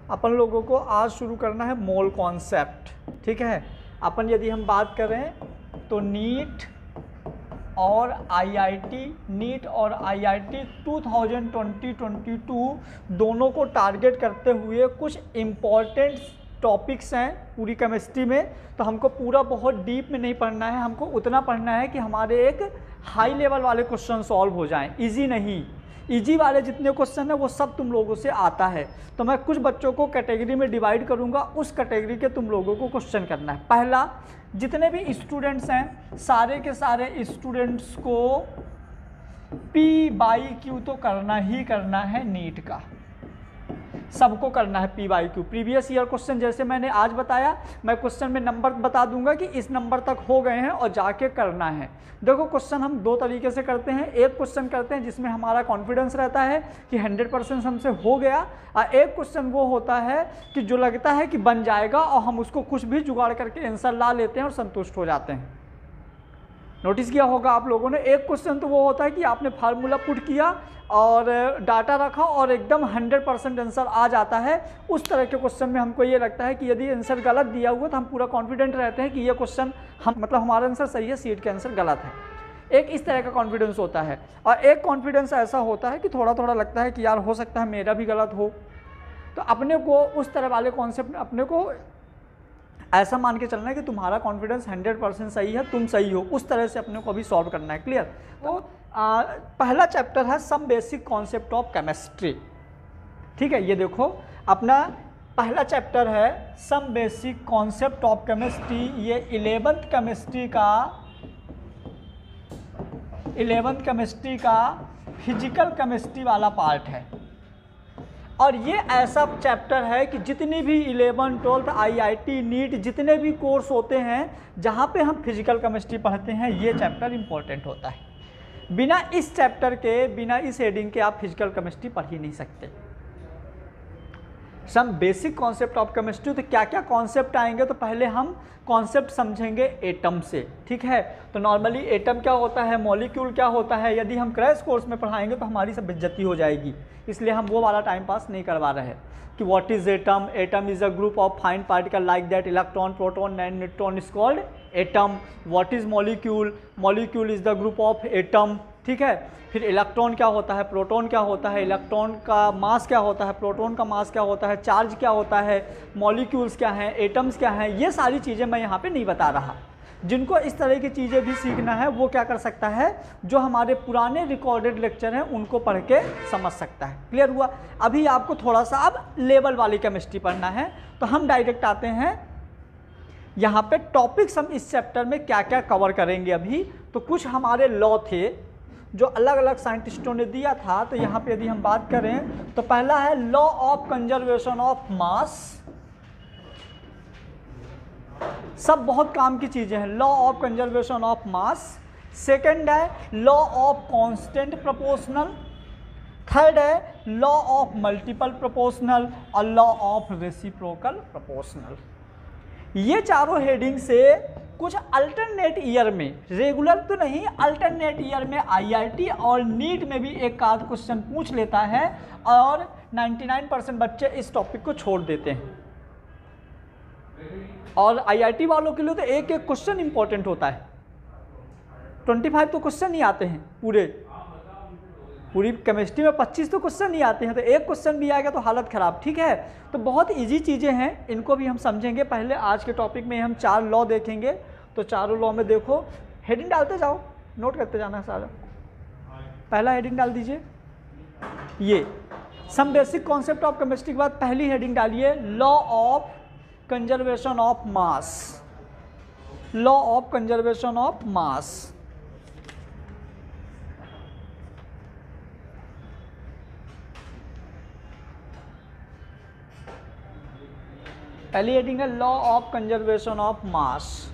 अपन लोगों को आज शुरू करना है मोल कॉन्सेप्ट, ठीक है। अपन यदि हम बात करें तो नीट और आईआईटी 2020-22 दोनों को टारगेट करते हुए कुछ इम्पॉर्टेंट टॉपिक्स हैं पूरी केमिस्ट्री में। तो हमको पूरा बहुत डीप में नहीं पढ़ना है, हमको उतना पढ़ना है कि हमारे एक हाई लेवल वाले क्वेश्चन सॉल्व हो जाएं। इजी नहीं, इजी वाले जितने क्वेश्चन है वो सब तुम लोगों से आता है। तो मैं कुछ बच्चों को कैटेगरी में डिवाइड करूंगा, उस कैटेगरी के तुम लोगों को क्वेश्चन करना है। पहला, जितने भी स्टूडेंट्स हैं सारे के सारे स्टूडेंट्स को P/Q तो करना ही करना है नीट का, सबको करना है P/Q। प्रीवियस ईयर क्वेश्चन जैसे मैंने आज बताया, मैं क्वेश्चन में नंबर बता दूंगा कि इस नंबर तक हो गए हैं और जाके करना है। देखो क्वेश्चन हम दो तरीके से करते हैं। एक क्वेश्चन करते हैं जिसमें हमारा कॉन्फिडेंस रहता है कि 100% हमसे हो गया, और एक क्वेश्चन वो होता है कि जो लगता है कि बन जाएगा और हम उसको कुछ भी जुगाड़ करके आंसर ला लेते हैं और संतुष्ट हो जाते हैं। नोटिस किया होगा आप लोगों ने, एक क्वेश्चन तो वो होता है कि आपने फार्मूला पुट किया और डाटा रखा और एकदम 100% आंसर आ जाता है। उस तरह के क्वेश्चन में हमको ये लगता है कि यदि आंसर गलत दिया हुआ तो हम पूरा कॉन्फिडेंट रहते हैं कि ये क्वेश्चन हम मतलब हमारा आंसर सही है, सीट के आंसर गलत है। एक इस तरह का कॉन्फिडेंस होता है, और एक कॉन्फिडेंस ऐसा होता है कि थोड़ा थोड़ा लगता है कि यार हो सकता है मेरा भी गलत हो। तो अपने को उस तरह वाले कॉन्सेप्ट, अपने को ऐसा मान के चलना है कि तुम्हारा कॉन्फिडेंस 100% सही है, तुम सही हो, उस तरह से अपने को अभी सॉल्व करना है। क्लियर? तो पहला चैप्टर है some basic concept of chemistry, ठीक है। ये देखो अपना पहला चैप्टर है some basic concept of chemistry. ये 11th केमिस्ट्री का फिजिकल केमिस्ट्री वाला पार्ट है, और ये ऐसा चैप्टर है कि जितनी भी 11, 12, आईआईटी, नीट जितने भी कोर्स होते हैं जहाँ पे हम फिजिकल केमिस्ट्री पढ़ते हैं, ये चैप्टर इंपॉर्टेंट होता है। बिना इस चैप्टर के, बिना इस हेडिंग के आप फिजिकल केमिस्ट्री पढ़ ही नहीं सकते। Some basic concept of chemistry, तो क्या क्या कॉन्सेप्ट आएंगे, तो पहले हम कॉन्सेप्ट समझेंगे एटम से, ठीक है। तो नॉर्मली एटम क्या होता है, मॉलिक्यूल क्या होता है, यदि हम क्रैश कोर्स में पढ़ाएंगे तो हमारी सब बेइज्जती हो जाएगी, इसलिए हम वो वाला टाइम पास नहीं करवा रहे हैं। कि what is atom, atom is a group of fine particle like that electron, proton and neutron is called atom. What is molecule, molecule is the group of atom, ठीक है। फिर इलेक्ट्रॉन क्या होता है, प्रोटॉन क्या होता है, इलेक्ट्रॉन का मास क्या होता है, प्रोटॉन का मास क्या होता है, चार्ज क्या होता है, मॉलिक्यूल्स क्या हैं, एटम्स क्या हैं, ये सारी चीज़ें मैं यहाँ पे नहीं बता रहा। जिनको इस तरह की चीज़ें भी सीखना है वो क्या कर सकता है, जो हमारे पुराने रिकॉर्डेड लेक्चर हैं उनको पढ़ के समझ सकता है। क्लियर हुआ? अभी आपको थोड़ा सा अब लेवल वाली केमिस्ट्री पढ़ना है, तो हम डायरेक्ट आते हैं यहाँ पे टॉपिक्स हम इस चैप्टर में क्या क्या कवर करेंगे अभी। तो कुछ हमारे लॉ थे जो अलग अलग साइंटिस्टों ने दिया था। तो यहाँ पे यदि हम बात करें तो पहला है law of conservation of mass, सब बहुत काम की चीजें हैं, law of conservation of mass. Second है law of constant proportional. Third है लॉ ऑफ मल्टीपल प्रोपोर्शनल और लॉ ऑफ रेसिप्रोकल प्रोपोर्शनल। ये चारों हेडिंग से कुछ अल्टरनेट ईयर में, रेगुलर तो नहीं, अल्टरनेट ईयर में आईआईटी और नीट में भी एक आध क्वेश्चन पूछ लेता है, और 99% बच्चे इस टॉपिक को छोड़ देते हैं। और आईआईटी वालों के लिए तो एक एक क्वेश्चन इंपॉर्टेंट होता है, 25 तो क्वेश्चन ही आते हैं पूरी केमिस्ट्री में 25 तो क्वेश्चन ही आते हैं, तो एक क्वेश्चन भी आएगा तो हालत ख़राब, ठीक है। तो बहुत इजी चीज़ें हैं, इनको भी हम समझेंगे। पहले आज के टॉपिक में हम 4 लॉ देखेंगे, तो चारों लॉ में देखो, हेडिंग डालते जाओ, नोट करते जाना है सारा। पहला हेडिंग डाल दीजिए, ये some basic concept of chemistry के बाद पहली हेडिंग डालिए law of conservation of mass. Law of conservation of mass, पहली हेडिंग है law of conservation of mass.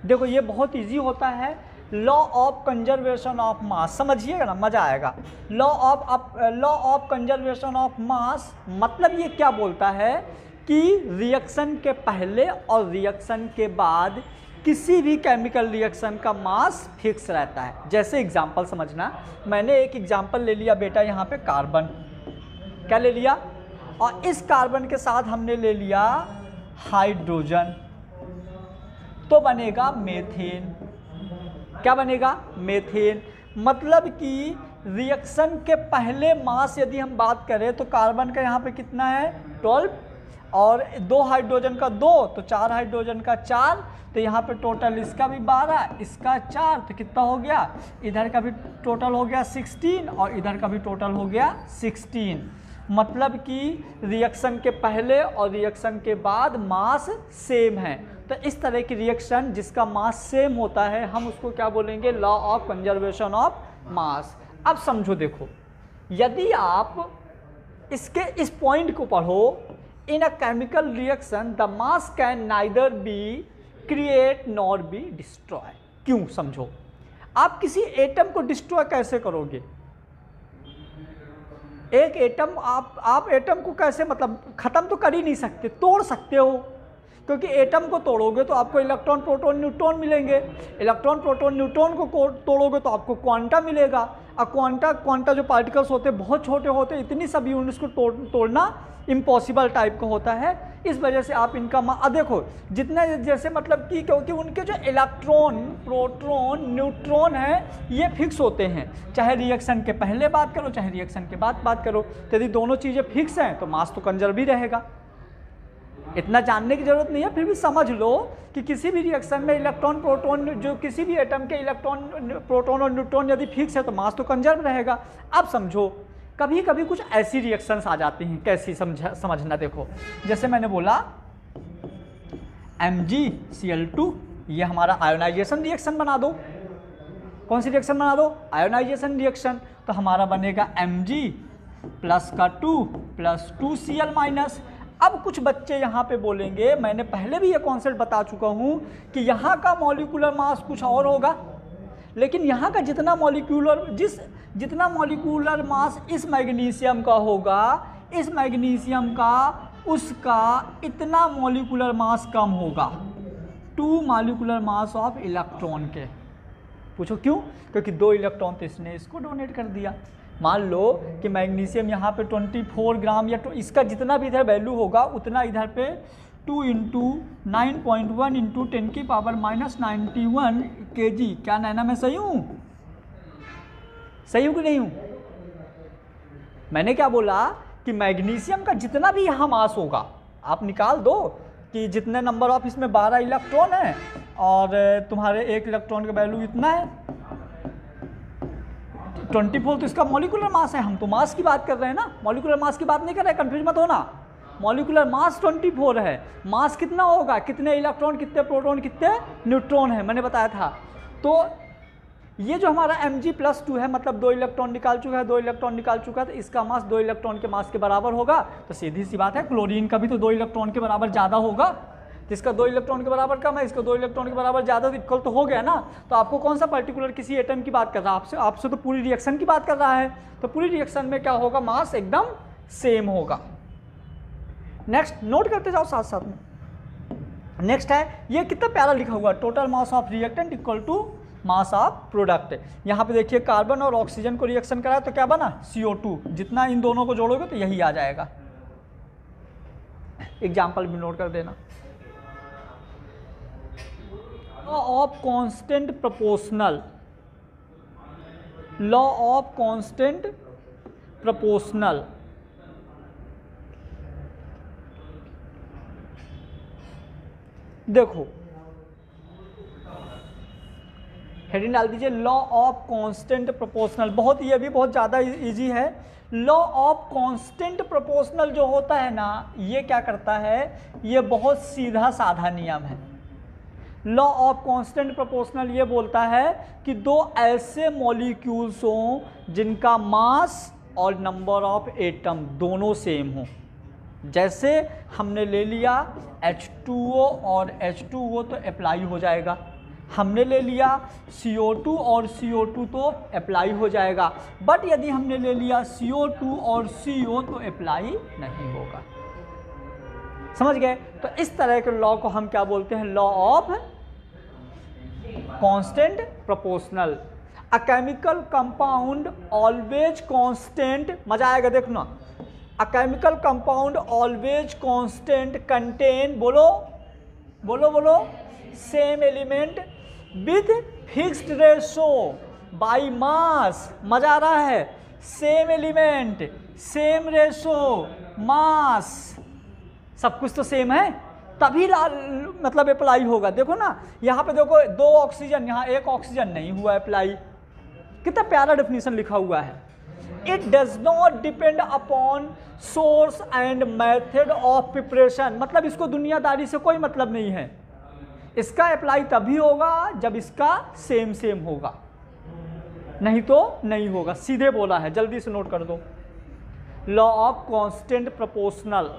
देखो ये बहुत इजी होता है, law of conservation of mass, समझिएगा ना, मज़ा आएगा। Law of conservation of mass मतलब ये क्या बोलता है कि रिएक्शन के पहले और रिएक्शन के बाद किसी भी केमिकल रिएक्शन का मास फिक्स रहता है। जैसे एग्जांपल समझना, मैंने एक एग्जांपल ले लिया बेटा यहाँ पे कार्बन, क्या ले लिया, और इस कार्बन के साथ हमने ले लिया हाइड्रोजन, तो बनेगा मेथेन। क्या बनेगा, मेथेन। मतलब कि रिएक्शन के पहले मास यदि हम बात करें तो कार्बन का यहाँ पे कितना है 12, और 2 हाइड्रोजन का 2, तो 4 हाइड्रोजन का 4, तो यहाँ पे टोटल इसका भी 12, इसका 4, तो कितना हो गया, इधर का भी टोटल हो गया 16 और इधर का भी टोटल हो गया 16। मतलब कि रिएक्शन के पहले और रिएक्शन के बाद मास सेम है। तो इस तरह की रिएक्शन जिसका मास सेम होता है हम उसको क्या बोलेंगे, लॉ ऑफ कंजर्वेशन ऑफ मास। अब समझो, देखो यदि आप इसके इस पॉइंट को पढ़ो, in a chemical reaction the mass can neither be create nor be destroy. क्यों, समझो, आप किसी एटम को डिस्ट्रॉय कैसे करोगे, एक एटम आप एटम को कैसे, मतलब ख़त्म तो कर ही नहीं सकते, तोड़ सकते हो, क्योंकि एटम को तोड़ोगे तो आपको इलेक्ट्रॉन प्रोटॉन न्यूट्रॉन मिलेंगे, इलेक्ट्रॉन प्रोटॉन न्यूट्रॉन को तोड़ोगे तो आपको क्वांटा मिलेगा, और क्वांटा जो पार्टिकल्स होते हैं बहुत छोटे होते हैं, इतनी सब यूनिट्स को तोड़ना इम्पॉसिबल टाइप का होता है। इस वजह से आप इनका देखो जितने, जैसे मतलब कि क्योंकि उनके जो इलेक्ट्रॉन प्रोटॉन न्यूट्रॉन है ये फिक्स होते हैं, चाहे रिएक्शन के पहले बात करो चाहे रिएक्शन के बाद बात करो, तो यदि दोनों चीज़ें फिक्स हैं तो मास तो कंजर्व ही रहेगा। इतना जानने की जरूरत नहीं है, फिर भी समझ लो कि किसी भी रिएक्शन में इलेक्ट्रॉन प्रोटॉन, जो किसी भी एटम के इलेक्ट्रॉन प्रोटॉन और न्यूट्रॉन यदि फिक्स है तो मास तो कंजर्व रहेगा। अब समझो, कभी कभी कुछ ऐसी रिएक्शंस आ जाती हैं, कैसी समझना, देखो जैसे मैंने बोला MgCl2, ये हमारा आयोनाइजेशन रिएक्शन बना दो। कौन सी रिएक्शन बना दो, आयोनाइजेशन रिएक्शन, तो हमारा बनेगा Mg प्लस का 2 प्लस 2Cl-। अब कुछ बच्चे यहाँ पे बोलेंगे, मैंने पहले भी ये कॉन्सेप्ट बता चुका हूँ कि यहाँ का मॉलिक्यूलर मास कुछ और होगा, लेकिन यहाँ का जितना मॉलिक्यूलर मास इस मैग्नीशियम का होगा, इस मैग्नीशियम का उसका इतना मॉलिक्यूलर मास कम होगा, 2 मॉलिक्यूलर मास ऑफ इलेक्ट्रॉन के। पूछो क्यों, क्योंकि 2 इलेक्ट्रॉन तो इसने इसको डोनेट कर दिया। मान लो कि मैग्नीशियम यहाँ पे 24 ग्राम या तो इसका जितना भी इधर वैल्यू होगा उतना इधर पे 2 × 9.1 × 10⁻91 kg। क्या नैना मैं सही हूँ, सही हूँ कि नहीं हूँ? मैंने क्या बोला कि मैग्नीशियम का जितना भी यहाँ मास होगा आप निकाल दो कि जितने नंबर ऑफ इसमें 12 इलेक्ट्रॉन है और तुम्हारे एक इलेक्ट्रॉन का वैल्यू इतना है 24, तो इसका मॉलिक्यूलर मास है। हम तो मास की बात कर रहे हैं ना, मॉलिक्यूलर मास की बात नहीं कर रहे, कंफ्यूज मत होना। मॉलिक्यूलर मास 24 है, मास कितना होगा, कितने इलेक्ट्रॉन कितने प्रोटॉन कितने न्यूट्रॉन है, मैंने बताया था। तो ये जो हमारा Mg+2 है, मतलब 2 इलेक्ट्रॉन निकाल चुका है, 2 इलेक्ट्रॉन निकाल चुका है, तो इसका मास 2 इलेक्ट्रॉन के मास के बराबर होगा। तो सीधी सी बात है, क्लोरीन का भी तो 2 इलेक्ट्रॉन के बराबर ज़्यादा होगा, तो इसका 2 इलेक्ट्रॉन के बराबर कम है, इसका 2 इलेक्ट्रॉन के बराबर ज़्यादा, तो इक्वल तो हो गया ना। तो आपको कौन सा पर्टिकुलर किसी एटम की बात कर रहा है, आपसे तो पूरी रिएक्शन की बात कर रहा है, तो पूरी रिएक्शन में क्या होगा, मास एकदम सेम होगा। नेक्स्ट नोट करते जाओ साथ साथ में। नेक्स्ट है, ये कितना प्यारा लिखा हुआ, total mass of reactant equal to mass of product. यहाँ पे देखिए कार्बन और ऑक्सीजन को रिएक्शन कराया तो क्या बना, CO2। जितना इन दोनों को जोड़ोगे तो यही आ जाएगा। एग्जाम्पल भी नोट कर देना। Law of constant proportional, law of constant proportional. देखो हेडिंग डाल दीजिए, लॉ ऑफ कांस्टेंट प्रोपोर्शनल। बहुत, ये भी बहुत ज़्यादा इजी है। लॉ ऑफ कांस्टेंट प्रोपोर्शनल जो होता है ना, ये क्या करता है, ये बहुत सीधा साधा नियम है। लॉ ऑफ कांस्टेंट प्रोपोर्शनल ये बोलता है कि दो ऐसे मॉलिक्यूल्स हों जिनका मास और नंबर ऑफ एटम दोनों सेम हो। जैसे हमने ले लिया H2O और H2O तो अप्लाई हो जाएगा, हमने ले लिया CO2 और CO2 तो अप्लाई हो जाएगा, बट यदि हमने ले लिया CO2 और CO तो अप्लाई नहीं होगा। समझ गए? तो इस तरह के लॉ को हम क्या बोलते हैं? Law of constant proportional. A chemical compound always constant, मजा आएगा देखना। A chemical compound always constant contain, बोलो बोलो बोलो, same element with fixed ratio by mass. मजा आ रहा है? सेम एलिमेंट, सेम रेशो, मास, सब कुछ तो सेम है, तभी मतलब अप्लाई होगा। देखो ना यहाँ पे देखो 2 ऑक्सीजन, यहाँ 1 ऑक्सीजन, नहीं हुआ अप्लाई। कितना प्यारा डेफिनेशन लिखा हुआ है। It does not depend upon source and method of preparation, मतलब इसको दुनियादारी से कोई मतलब नहीं है। इसका अप्लाई तभी होगा जब इसका सेम सेम होगा, नहीं तो नहीं होगा। सीधे बोला है, जल्दी से नोट कर दो। Law of constant proportional.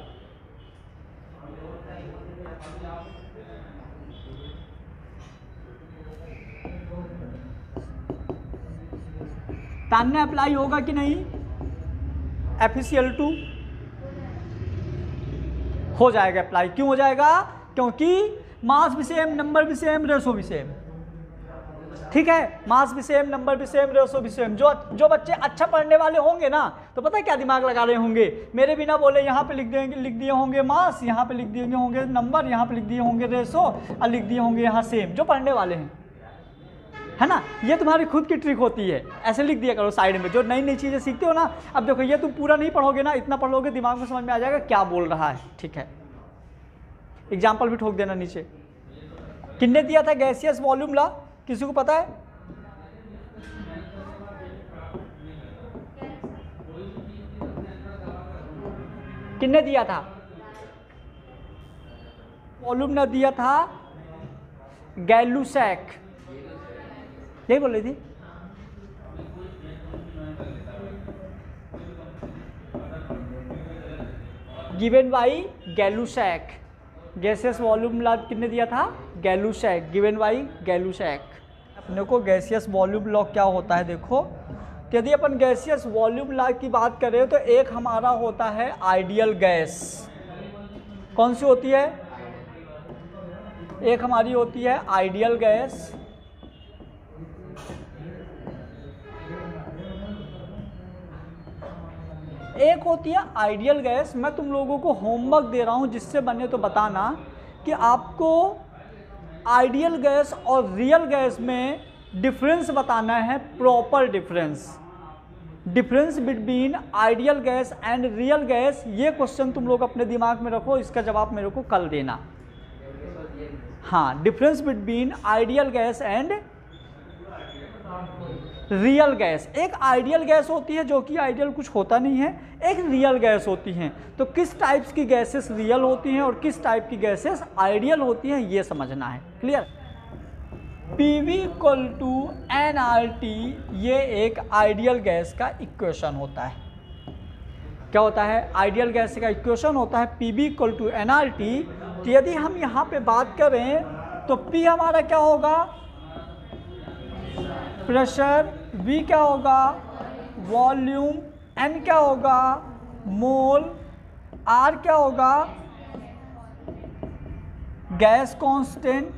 Tanya apply होगा कि नहीं? FeCl2 हो जाएगा अप्लाई। क्यों हो जाएगा? क्योंकि मास भी सेम, नंबर भी सेम, रेशो भी सेम। ठीक है, मास भी सेम, नंबर भी सेम, रेशो भी सेम। जो बच्चे अच्छा पढ़ने वाले होंगे ना, तो पता है क्या दिमाग लगा रहे होंगे? मेरे बिना बोले यहाँ पे लिख दिए होंगे मास, यहाँ पे लिख दिए होंगे नंबर, यहाँ पे लिख दिए होंगे रेशो, और लिख दिए होंगे यहाँ सेम। जो पढ़ने वाले हैं, है ना, ये तुम्हारी खुद की ट्रिक होती है। ऐसे लिख दिया करो साइड में। जो नई नई चीज़ें सीखते हो ना, अब देखो ये तुम पूरा नहीं पढ़ोगे ना, इतना पढ़ोगे दिमाग में समझ में आ जाएगा क्या बोल रहा है। ठीक है, एग्जाम्पल भी ठोक देना नीचे। किसने दिया था गैसियस वॉल्यूम लॉ? किसी को पता है? किसने दिया था? वॉल्यूम लॉ दिया था गैलुसैक, यही बोल रही थी। Given by Gay Lussac. Gaseous volume law किसने दिया था? Gay Lussac, given by Gay Lussac. अपने को गैसियस वॉल्यूम लॉ क्या होता है देखो। यदि अपन गैसियस वॉल्यूम लॉ की बात करें तो एक हमारा होता है आइडियल गैस। कौन सी होती है? एक हमारी होती है आइडियल गैस, एक होती है आइडियल गैस। मैं तुम लोगों को होमवर्क दे रहा हूं, जिससे बने तो बताना कि आपको आइडियल गैस और रियल गैस में डिफरेंस बताना है, proper difference between ideal gas and real gas. ये क्वेश्चन तुम लोग अपने दिमाग में रखो, इसका जवाब मेरे को कल देना। हाँ, difference between ideal gas and real gas. एक आइडियल गैस होती है जो कि आइडियल कुछ होता नहीं है, एक रियल गैस होती हैं। तो किस टाइप्स की गैसेस रियल होती हैं और किस टाइप की गैसेस आइडियल होती हैं, ये समझना है। क्लियर? PV = nRT, ये एक आइडियल गैस का इक्वेशन होता है। क्या होता है? आइडियल गैस का इक्वेशन होता है PV = nRT। तो यदि हम यहाँ पे बात करें तो P हमारा क्या होगा? प्रेशर, V क्या होगा? वॉल्यूम, N क्या होगा? मोल, R क्या होगा? गैस कांस्टेंट,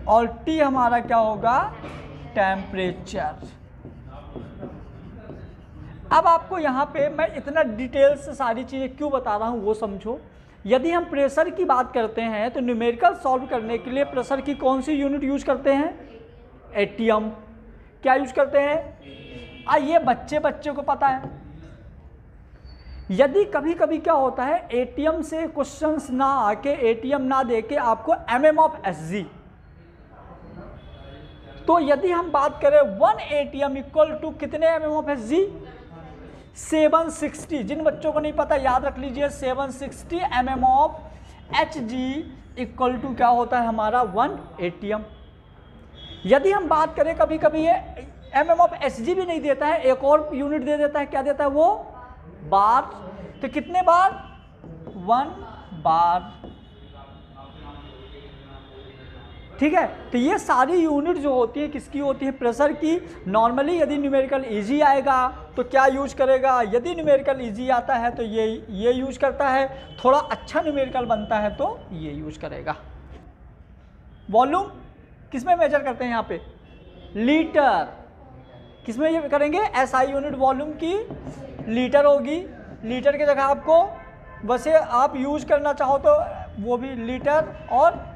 और T हमारा क्या होगा? टेम्परेचर। अब आपको यहाँ पे मैं इतना डिटेल से सारी चीज़ें क्यों बता रहा हूँ वो समझो। यदि हम प्रेशर की बात करते हैं तो न्यूमेरिकल सॉल्व करने के लिए प्रेशर की कौन सी यूनिट यूज करते हैं? एटीएम। क्या यूज करते हैं? ये बच्चे को पता है। यदि कभी कभी क्या होता है, एटीएम से क्वेश्चंस ना आके, एटीएम ना देके आपको mm of Hg, तो यदि हम बात करें 1 ATM = कितने mm of Hg? 760। जिन बच्चों को नहीं पता याद रख लीजिए, 760 mm of Hg = क्या होता है हमारा? 1 ATM। यदि हम बात करें, कभी कभी ये mm of Hg भी नहीं देता है, एक और यूनिट दे देता है। क्या देता है वो? बार। तो कितने बार? 1 बार। ठीक है। तो ये सारी यूनिट जो होती है किसकी होती है, प्रेशर की। नॉर्मली यदि न्यूमेरिकल इजी आएगा तो क्या यूज करेगा, यदि न्यूमेरिकल इजी आता है तो ये यूज करता है, थोड़ा अच्छा न्यूमेरिकल बनता है तो ये यूज करेगा। वॉल्यूम किसमें मेजर करते हैं यहाँ पे, लीटर। किसमें ये करेंगे, एसआई यूनिट वॉल्यूम की लीटर होगी। लीटर की जगह आपको वैसे आप यूज करना चाहो तो वो भी लीटर और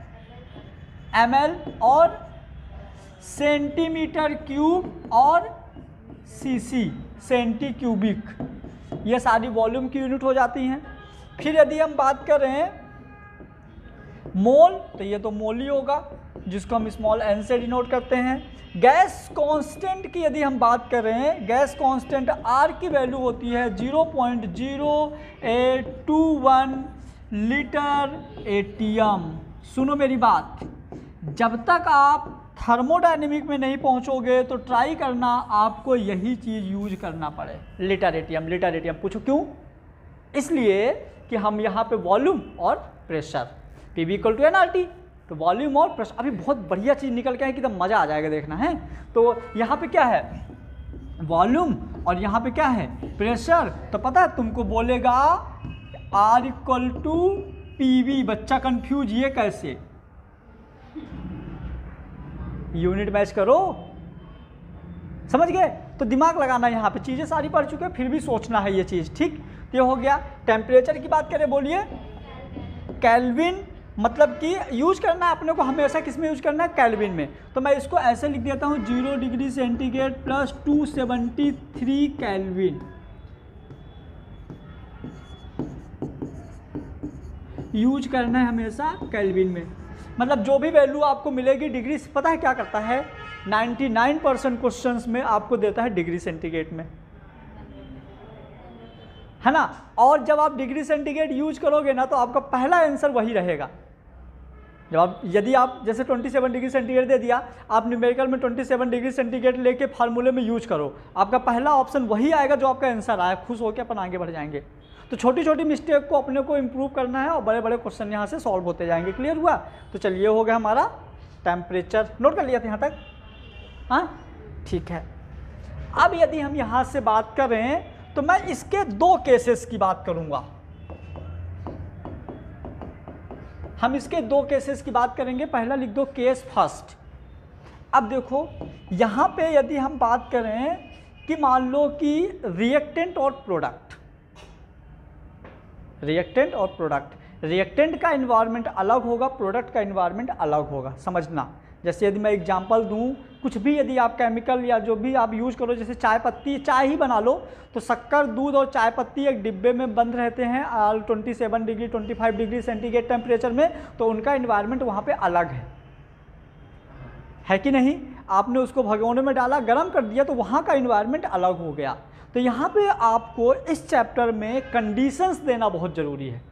ml और सेंटीमीटर क्यूब और cc सेंटी क्यूबिक, ये सारी वॉल्यूम की यूनिट हो जाती हैं। फिर यदि हम बात करें मोल, तो ये तो मोल ही होगा जिसको हम स्मॉल n से डिनोट करते हैं। गैस कांस्टेंट की यदि हम बात करें, गैस कांस्टेंट R की वैल्यू होती है 0.0821 लीटर एटीएम। सुनो मेरी बात, जब तक आप थर्मोडायनेमिक में नहीं पहुंचोगे तो ट्राई करना आपको यही चीज़ यूज करना पड़े, लीटर एटीएम। लीटर एटीएम पूछो क्यों, इसलिए कि हम यहाँ पे वॉल्यूम और pressure PV equal to nRT, तो वॉल्यूम और प्रेशर। अभी बहुत बढ़िया चीज़ निकल के है कि एकदम मज़ा आ जाएगा, देखना है। तो यहाँ पे क्या है, वॉल्यूम और यहाँ पे क्या है, प्रेशर। तो पता है तुमको बोलेगा R इक्वल टू PV, बच्चा कंफ्यूज ये कैसे, यूनिट मैच करो, समझ गए। तो दिमाग लगाना, यहाँ पे चीज़ें सारी पढ़ चुके हैं फिर भी सोचना है ये चीज़, ठीक। तो ये हो गया। टेम्परेचर की बात करें, बोलिए केल्विन, मतलब कि यूज करना है अपने को हमेशा किस में यूज करना है, केल्विन में। तो मैं इसको ऐसे लिख देता हूँ 0 degree centigrade plus 273 kelvin. Use करना है हमेशा केल्विन में, मतलब जो भी वैल्यू आपको मिलेगी डिग्री, पता है क्या करता है, 99% क्वेश्चंस में आपको देता है डिग्री सेंटीग्रेड में, है ना। और जब आप डिग्री सेंटीग्रेड यूज करोगे ना तो आपका पहला आंसर वही रहेगा। जब आप, यदि आप जैसे 27 डिग्री सेंटीग्रेड दे दिया, आप न्यूमेरिकल में 27 डिग्री सेंटीग्रेड लेके फार्मूले में यूज करो, आपका पहला ऑप्शन वही आएगा जो आपका आंसर आया, खुश होकर अपन आगे बढ़ जाएंगे। तो छोटी छोटी मिस्टेक को अपने को इम्प्रूव करना है और बड़े बड़े क्वेश्चन यहाँ से सॉल्व होते जाएंगे। क्लियर हुआ। तो चलिए हो गया हमारा टेम्परेचर, नोट कर लिया था यहाँ तक, हाँ ठीक है। अब यदि हम यहाँ से बात करें तो मैं इसके दो केसेस की बात करूंगा, हम इसके दो केसेस की बात करेंगे। पहला लिख दो केस फर्स्ट। अब देखो यहाँ पे यदि हम बात करें कि मान लो कि रिएक्टेंट और प्रोडक्ट, रिएक्टेंट और प्रोडक्ट, रिएक्टेंट का इन्वायरमेंट अलग होगा, प्रोडक्ट का इन्वायरमेंट अलग होगा, समझना। जैसे यदि मैं एग्जांपल दूं, कुछ भी यदि आप केमिकल या जो भी आप यूज़ करो, जैसे चाय पत्ती, चाय ही बना लो तो शक्कर, दूध और चाय पत्ती एक डिब्बे में बंद रहते हैं 27 डिग्री 25 डिग्री सेंटीग्रेड टेम्परेचर में, तो उनका इन्वायरमेंट वहाँ पे अलग है कि नहीं। आपने उसको भगोने में डाला, गर्म कर दिया तो वहाँ का इन्वायरमेंट अलग हो गया। तो यहाँ पे आपको इस चैप्टर में कंडीशंस देना बहुत ज़रूरी है।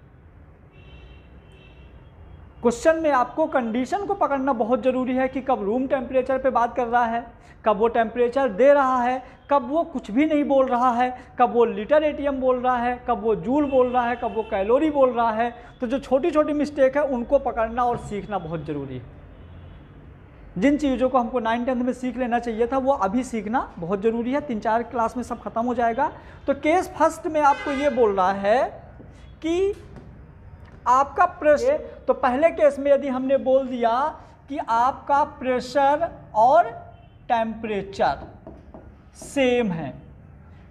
क्वेश्चन में आपको कंडीशन को पकड़ना बहुत ज़रूरी है कि कब रूम टेम्परेचर पे बात कर रहा है, कब वो टेम्परेचर दे रहा है, कब वो कुछ भी नहीं बोल रहा है, कब वो लीटर एटीएम बोल रहा है, कब वो जूल बोल रहा है, कब वो कैलोरी बोल रहा है। तो जो छोटी छोटी मिस्टेक है उनको पकड़ना और सीखना बहुत ज़रूरी है। जिन चीज़ों को हमको 9th-10th में सीख लेना चाहिए था वो अभी सीखना बहुत ज़रूरी है, 3-4 क्लास में सब खत्म हो जाएगा। तो केस फर्स्ट में आपको ये बोल रहा है कि आपका प्रेशर, तो पहले केस में यदि हमने बोल दिया कि आपका प्रेशर और टेम्परेचर सेम है,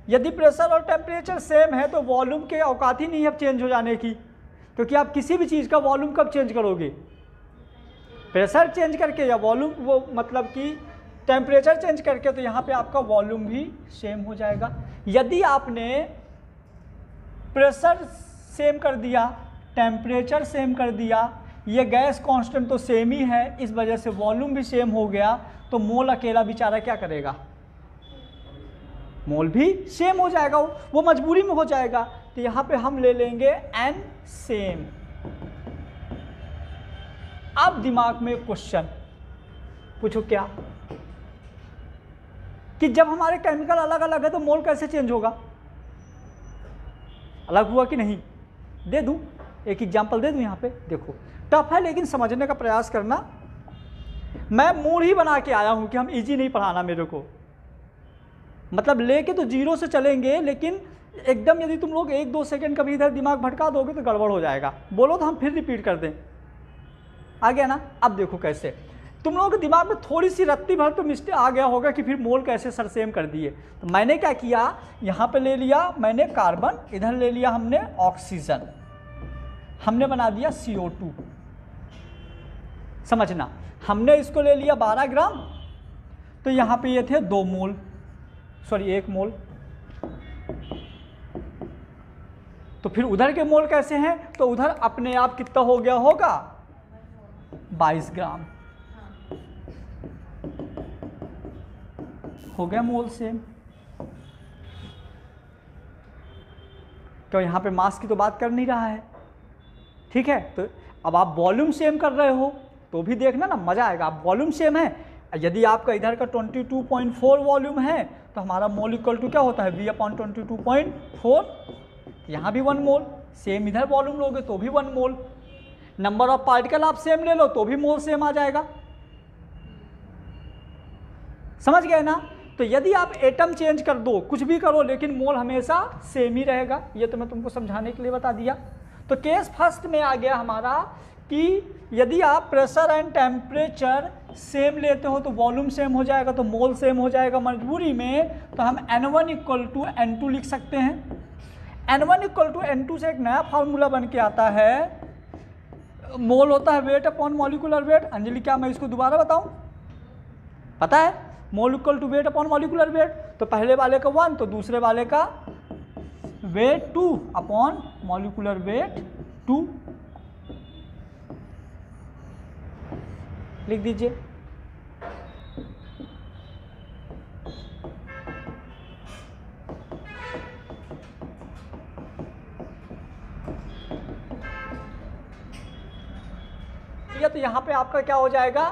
यदि प्रेशर और टेम्परेचर सेम है तो वॉल्यूम के औकात ही नहीं है चेंज हो जाने की, क्योंकि आप किसी भी चीज़ का वॉल्यूम कब चेंज करोगे, प्रेशर चेंज करके या वॉल्यूम, वो मतलब कि टेम्परेचर चेंज करके। तो यहाँ पे आपका वॉल्यूम भी सेम हो जाएगा। यदि आपने प्रेशर सेम कर दिया, टेम्परेचर सेम कर दिया, ये गैस कांस्टेंट तो सेम ही है, इस वजह से वॉल्यूम भी सेम हो गया, तो मोल अकेला बेचारा क्या करेगा, मोल भी सेम हो जाएगा, वो मजबूरी में हो जाएगा। तो यहाँ पे हम ले लेंगे एन सेम। अब दिमाग में क्वेश्चन पूछो, क्या कि जब हमारे केमिकल अलग अलग है तो मोल कैसे चेंज होगा, अलग हुआ कि नहीं। दे दूं एक एग्जांपल, दे दूं यहाँ पे, देखो टफ है लेकिन समझने का प्रयास करना। मैं मूड ही बना के आया हूं कि हम इजी नहीं पढ़ाना मेरे को, मतलब लेके तो जीरो से चलेंगे, लेकिन एकदम यदि तुम लोग 1-2 सेकंड कभी इधर दिमाग भटका दोगे तो गड़बड़ हो जाएगा। बोलो तो हम फिर रिपीट कर दें, आ गया ना। अब देखो कैसे तुम लोगों के दिमाग में थोड़ी सी रत्ती भर तो मिस्टेक आ गया होगा कि फिर मोल कैसे सर सेम कर दिए। तो मैंने क्या किया, यहाँ पे ले लिया मैंने कार्बन, इधर ले लिया हमने ऑक्सीजन, हमने बना दिया CO2। समझना, हमने इसको ले लिया 12 ग्राम, तो यहाँ पे ये थे 2 मोल, सॉरी 1 मोल। तो फिर उधर के मोल कैसे हैं, तो उधर अपने आप कितना हो गया होगा, 22 ग्राम हो गया मोल सेम। तो यहाँ पे मास की तो बात कर नहीं रहा है, ठीक है। तो अब आप वॉल्यूम सेम कर रहे हो तो भी देखना ना मजा आएगा। आप वॉल्यूम सेम है, यदि आपका इधर का 22.4 वॉल्यूम है तो हमारा मोल इक्वल टू क्या होता है, V/22.4, यहाँ भी 1 मोल। सेम इधर वॉल्यूम लोगे तो भी 1 मोल। नंबर ऑफ पार्टिकल आप सेम ले लो तो भी मोल सेम आ जाएगा, समझ गए ना। तो यदि आप एटम चेंज कर दो, कुछ भी करो, लेकिन मोल हमेशा सेम ही रहेगा। ये तो मैं तुमको समझाने के लिए बता दिया। तो केस फर्स्ट में आ गया हमारा कि यदि आप प्रेशर एंड टेम्परेचर सेम लेते हो तो वॉल्यूम सेम हो जाएगा, तो मोल सेम हो जाएगा। मजबूरी में तो हम N1 = N2 लिख सकते हैं। N1 = N2 से एक नया फार्मूला बन के आता है, मोल होता है weight upon molecular weight. Anjali क्या मैं इसको दोबारा बताऊं, पता है, mole equal to weight upon molecular weight. तो पहले वाले का 1 तो दूसरे वाले का वेट 2 अपॉन मॉलिक्यूलर वेट 2 लिख दीजिए। तो यहां पे आपका क्या हो जाएगा,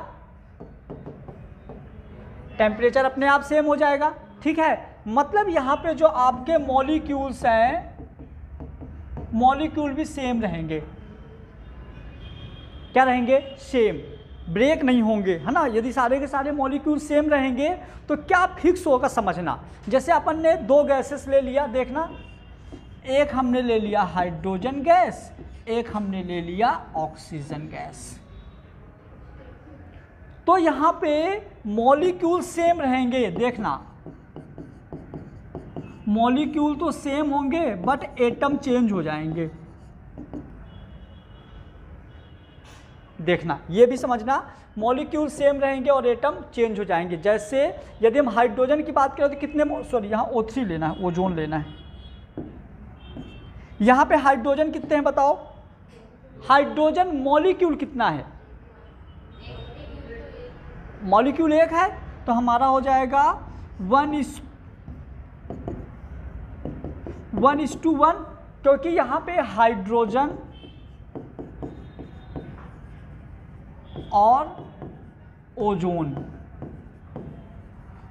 टेम्परेचर अपने आप सेम हो जाएगा, ठीक है। मतलब यहाँ पे जो आपके मॉलिक्यूल्स हैं, मॉलिक्यूल भी सेम रहेंगे। क्या रहेंगे, सेम, ब्रेक नहीं होंगे, है ना। यदि सारे के सारे मॉलिक्यूल सेम रहेंगे तो क्या फिक्स होगा, समझना। जैसे अपन ने 2 गैसेस ले लिया, देखना, एक हमने ले लिया हाइड्रोजन गैस, एक हमने ले लिया ऑक्सीजन गैस। तो यहां पे मॉलिक्यूल सेम रहेंगे, देखना, मॉलिक्यूल तो सेम होंगे बट एटम चेंज हो जाएंगे। देखना, ये भी समझना, मॉलिक्यूल सेम रहेंगे और एटम चेंज हो जाएंगे। जैसे यदि हम हाइड्रोजन की बात करें तो कितने, सॉरी यहाँ O3 लेना है, ओजोन लेना है। यहां पे हाइड्रोजन कितने हैं बताओ, हाइड्रोजन मॉलिक्यूल कितना है, मॉलिक्यूल 1 है, तो हमारा हो जाएगा 1:1, क्योंकि यहां पे हाइड्रोजन और ओजोन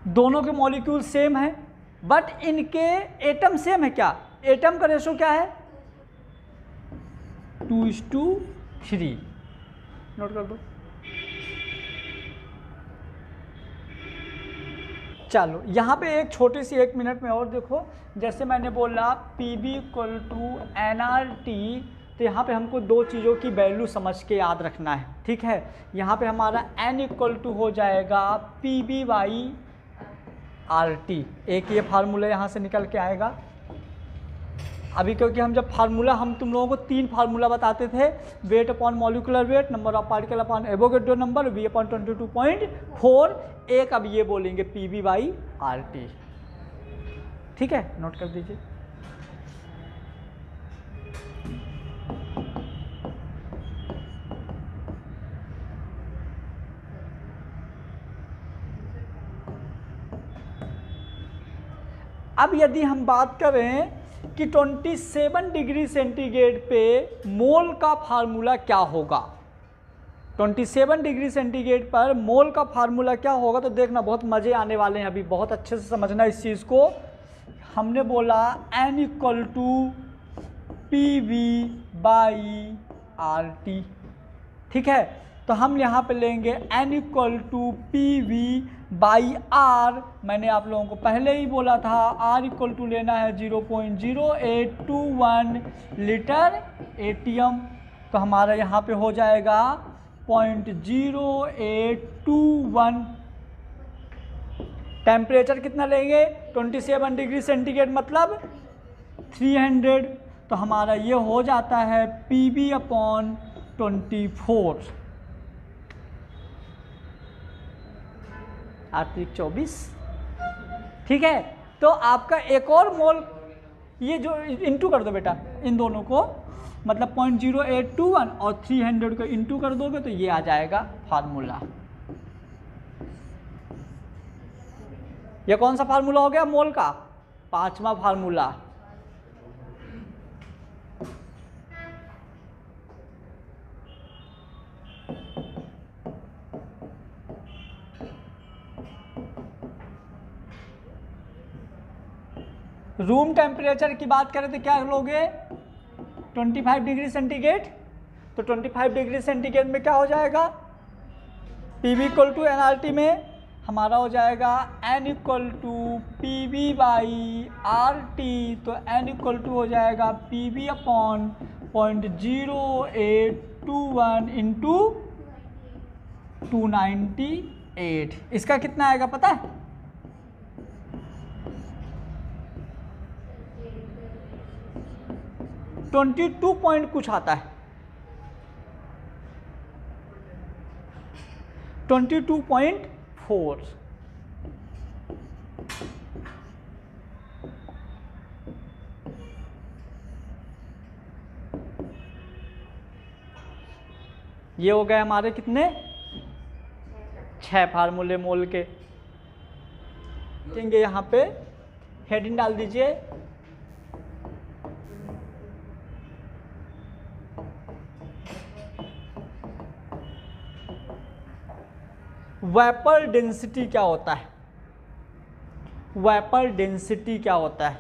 दोनों के मॉलिक्यूल सेम है, बट इनके एटम सेम है। क्या एटम का रेशो क्या है, 2:3, नोट कर दो। चलो यहाँ पे एक छोटी सी 1 मिनट में और देखो, जैसे मैंने बोला PV = nRT, तो यहाँ पे हमको 2 चीज़ों की वैल्यू समझ के याद रखना है, ठीक है। यहाँ पे हमारा N = हो जाएगा PV/RT, एक ये फार्मूला यहाँ से निकल के आएगा। अभी क्योंकि हम जब फार्मूला, हम तुम लोगों को 3 फार्मूला बताते थे, wait upon molecular wait, number of particle upon Avogadro number, V/22.4, एक अब ये बोलेंगे PV/RT, ठीक है, नोट कर दीजिए। अब यदि हम बात करें कि 27 डिग्री सेंटीग्रेड पे मोल का फार्मूला क्या होगा, 27 डिग्री सेंटीग्रेड पर मोल का फार्मूला क्या होगा, तो देखना बहुत मज़े आने वाले हैं। अभी बहुत अच्छे से समझना इस चीज़ को। हमने बोला N = PV/RT, ठीक है। तो हम यहाँ पे लेंगे n equal to P V by R. मैंने आप लोगों को पहले ही बोला था r इक्वल टू लेना है 0.0821 लीटर एटीएम। तो हमारा यहाँ पे हो जाएगा 0.0821। टेम्परेचर कितना लेंगे 27 डिग्री सेंटीग्रेड मतलब 300। तो हमारा ये हो जाता है PV/24 24। ठीक है, तो आपका एक और मोल, ये जो इंटू कर दो बेटा इन दोनों को, मतलब 0.0821 और 300 को इंटू कर दोगे तो ये आ जाएगा फार्मूला। ये कौन सा फार्मूला हो गया मोल का? 5वां फार्मूला। रूम टेम्परेचर की बात करें तो क्या लोगे 25 डिग्री सेंटीग्रेड। तो 25 डिग्री सेंटीग्रेड में क्या हो जाएगा PV इक्वल टू NRT में हमारा हो जाएगा N इक्वल टू PV/RT। तो N इक्वल टू हो जाएगा PV/0.0821 इंटू 298। इसका कितना आएगा पता है? 22 पॉइंट कुछ आता है, 22.4। ये हो गए हमारे कितने 6 फार्मूले मोल के। देखेंगे यहाँ पे हेडिंग डाल दीजिए वेपर डेंसिटी क्या होता है। वेपर डेंसिटी क्या होता है?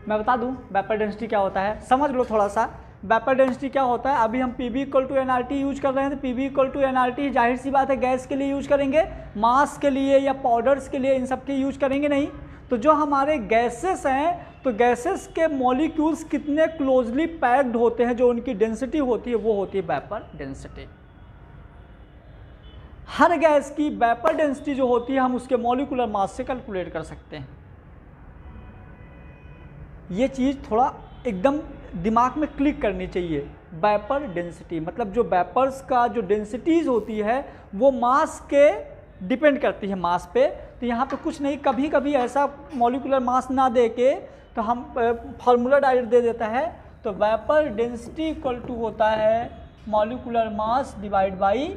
मैं बता दूं वेपर डेंसिटी क्या होता है, समझ लो थोड़ा सा। वेपर डेंसिटी क्या होता है, अभी हम PV equal to NRT use कर रहे हैं। तो PV इक्वल टू NRT जाहिर सी बात है गैस के लिए यूज करेंगे, मास के लिए या पाउडर्स के लिए इन सब के यूज करेंगे नहीं। तो जो हमारे गैसेस हैं, तो गैसेस के मॉलिक्यूल्स कितने क्लोजली पैक्ड होते हैं, जो उनकी डेंसिटी होती है वो होती है वेपर डेंसिटी। हर गैस की वेपर डेंसिटी जो होती है हम उसके मॉलिक्यूलर मास से कैलकुलेट कर सकते हैं। ये चीज़ थोड़ा एकदम दिमाग में क्लिक करनी चाहिए। वेपर डेंसिटी मतलब जो वेपर्स का जो डेंसिटीज होती है वो मास के डिपेंड करती है, मास पे। तो यहाँ पे कुछ नहीं, कभी कभी ऐसा मॉलिक्यूलर मास ना दे के तो हम फार्मूला डायरेक्ट दे देता है। तो वेपर डेंसिटी इक्वल टू होता है molecular mass divide by,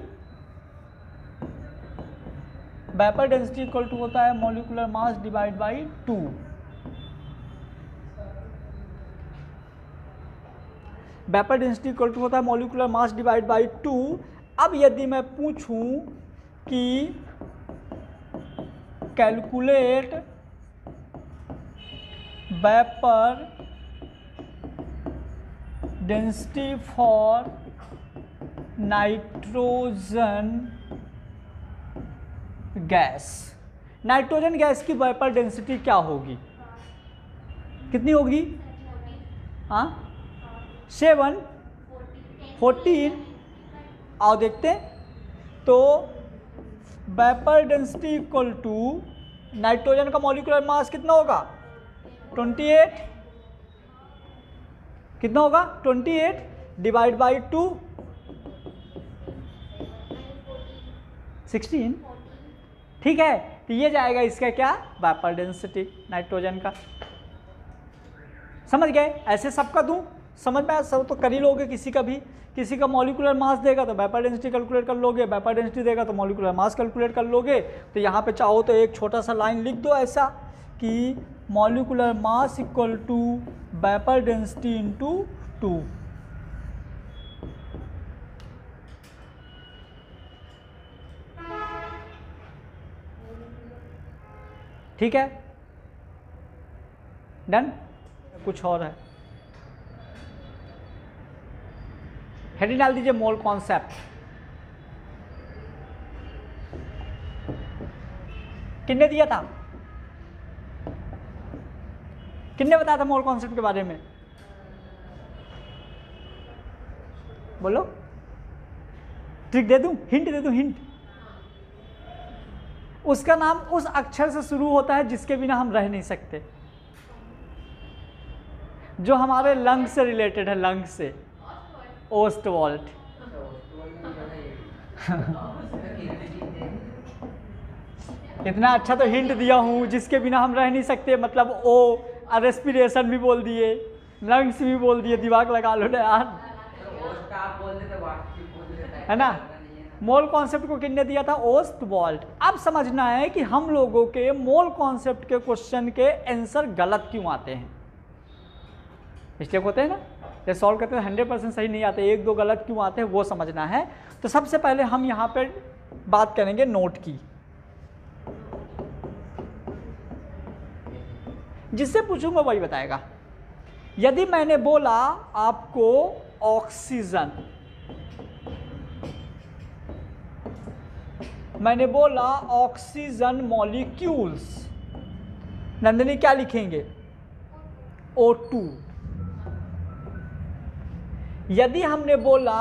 vapour density equal to होता है molecular mass divide by 2। Vapour density equal to होता है मॉलिक्यूलर मास डिवाइड बाई 2। अब यदि मैं पूछूं कि calculate vapour density for nitrogen gas, nitrogen gas की वेपर डेंसिटी क्या होगी, कितनी होगी? हाँ 7 14। आओ देखते हैं। तो vapour density equal to nitrogen का मॉलिक्यूलर मास कितना होगा 28, कितना होगा 28 डिवाइड बाई 2 16। ठीक है, तो ये जाएगा इसका क्या वेपर डेंसिटी नाइट्रोजन का। समझ गए? ऐसे सबका दूं, समझ में सब तो कर ही लोगे। किसी का भी, किसी का मॉलिक्यूलर मास देगा तो वेपर डेंसिटी कैलकुलेट कर लोगे, वेपर डेंसिटी देगा तो मॉलिक्यूलर मास कैलकुलेट कर लोगे। तो यहाँ पे चाहो तो एक छोटा सा लाइन लिख दो ऐसा कि molecular mass equal to vapour density into 2। ठीक है, डन। कुछ और है? हेडिंग डाल दीजिए मोल कॉन्सेप्ट। किसने दिया था? किसने बताया था मोल कॉन्सेप्ट के बारे में? बोलो, ट्रिक दे दूं, हिंट दे दूं, हिंट। उसका नाम उस अक्षर से शुरू होता है जिसके बिना हम रह नहीं सकते, जो हमारे लंग से रिलेटेड है, लंग से। ओस्टवाल्ट। इतना अच्छा तो हिंट दिया हूं, जिसके बिना हम रह नहीं सकते, मतलब ओ, रेस्पिरेशन भी बोल दिए, लंग्स भी बोल दिए, दिमाग लगा लो ना यार, है ना। मोल कॉन्सेप्ट को किसने दिया था? ओस्टवाल्ट। अब समझना है कि हम लोगों के मोल कॉन्सेप्ट के क्वेश्चन के आंसर गलत क्यों आते हैं, मिस्टेक होते हैं ना, ये सॉल्व करते हैं 100% सही नहीं आते, एक दो गलत क्यों आते हैं वो समझना है। तो सबसे पहले हम यहाँ पे बात करेंगे नोट की। जिससे पूछूंगा वही बताएगा। यदि मैंने बोला आपको ऑक्सीजन, मैंने बोला ऑक्सीजन मॉलिक्यूल्स, नंदिनी क्या लिखेंगे? O2। यदि हमने बोला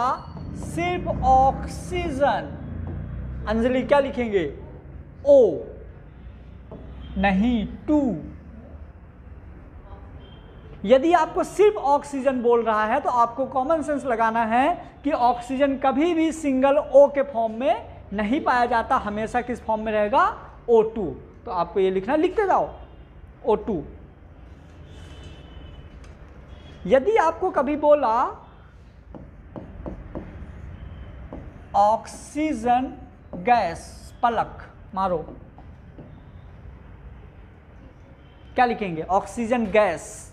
सिर्फ ऑक्सीजन, अंजलि क्या लिखेंगे? O, नहीं 2। यदि आपको सिर्फ ऑक्सीजन बोल रहा है तो आपको कॉमन सेंस लगाना है कि ऑक्सीजन कभी भी सिंगल O के फॉर्म में नहीं पाया जाता, हमेशा किस फॉर्म में रहेगा? O2। तो आपको ये लिखना, लिखते जाओ O2। यदि आपको कभी बोला ऑक्सीजन गैस, पलक मारो, क्या लिखेंगे? ऑक्सीजन गैस,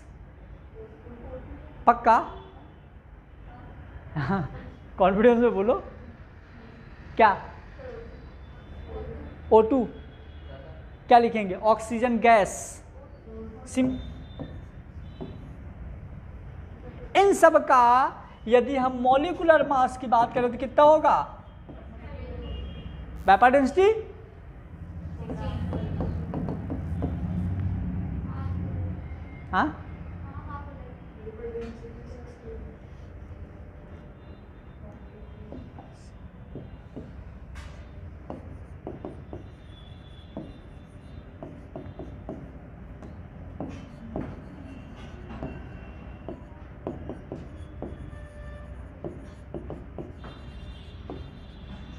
पक्का? कॉन्फिडेंस में बोलो, क्या? O2। क्या लिखेंगे? Oxygen gas, SIM. इन सब का यदि हम मॉलिक्यूलर मास की बात करें तो कितना होगा? वेपर डेंसिटी, हाँ,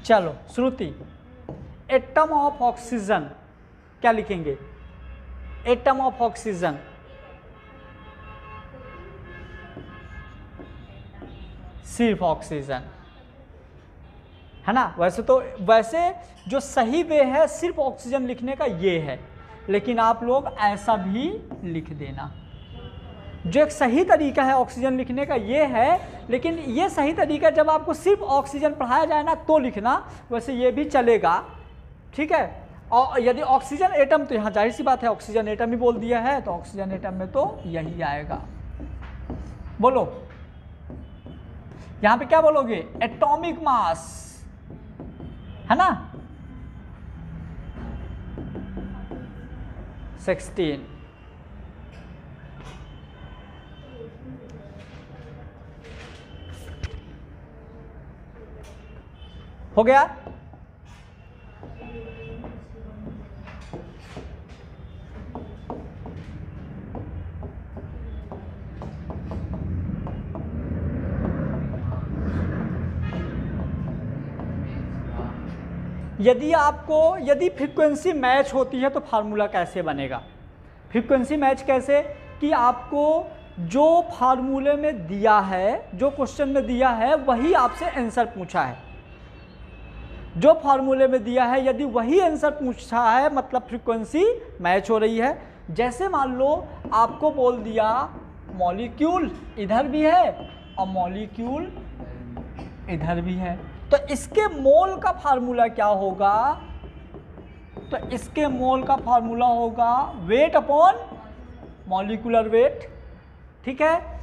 चलो श्रुति, एटम ऑफ ऑक्सीजन क्या लिखेंगे? एटम ऑफ ऑक्सीजन, सिर्फ ऑक्सीजन, है ना। वैसे जो सही वे है सिर्फ ऑक्सीजन लिखने का ये है, लेकिन आप लोग ऐसा भी लिख देना। जो एक सही तरीका है ऑक्सीजन लिखने का ये है, लेकिन ये सही तरीका जब आपको सिर्फ ऑक्सीजन पढ़ाया जाए ना तो लिखना, वैसे ये भी चलेगा, ठीक है। और यदि ऑक्सीजन एटम, तो यहाँ जाहिर सी बात है ऑक्सीजन एटम ही बोल दिया है, तो ऑक्सीजन एटम में तो यही आएगा। बोलो, यहाँ पे क्या बोलोगे? एटॉमिक मास, है ना, 16। हो गया? यदि फ्रीक्वेंसी मैच होती है तो फार्मूला कैसे बनेगा? फ्रीक्वेंसी मैच कैसे कि आपको जो फार्मूले में दिया है, जो क्वेश्चन में दिया है वही आपसे आंसर पूछा है, जो फार्मूले में दिया है यदि वही आंसर पूछा है मतलब फ्रीक्वेंसी मैच हो रही है। जैसे मान लो आपको बोल दिया मॉलिक्यूल इधर भी है और मॉलिक्यूल इधर भी है, तो इसके मोल का फार्मूला क्या होगा? तो इसके मोल का फार्मूला होगा वेट अपॉन मॉलिक्यूलर वेट, ठीक है,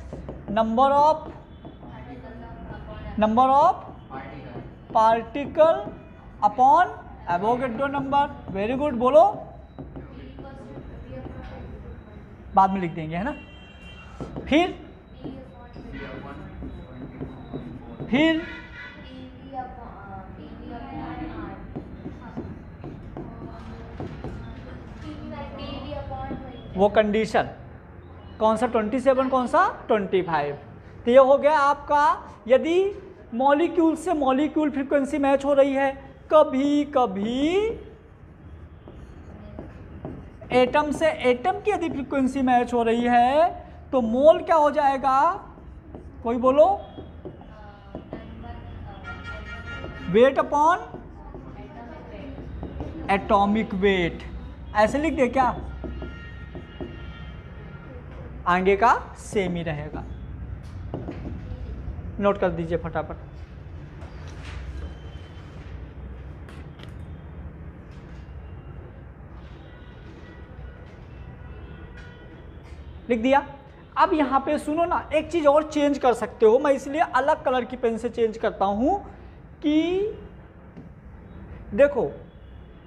number of number of particle upon Avogadro number. Very good, बोलो, बाद में लिख देंगे, है ना। फिर वो कंडीशन कौन सा 27 कौन सा 25। तो ये हो गया आपका, यदि मॉलिक्यूल से मॉलिक्यूल फ्रीक्वेंसी मैच हो रही है, कभी कभी एटम से एटम की यदि फ्रीक्वेंसी मैच हो रही है तो मोल क्या हो जाएगा, कोई बोलो, वेट अपॉन एटॉमिक वेट। ऐसे लिख दे क्या, आगे का सेम ही रहेगा, नोट कर दीजिए फटाफट। लिख दिया। अब यहां पे सुनो ना, एक चीज और चेंज कर सकते हो, मैं इसलिए अलग कलर की पेन से चेंज करता हूं कि देखो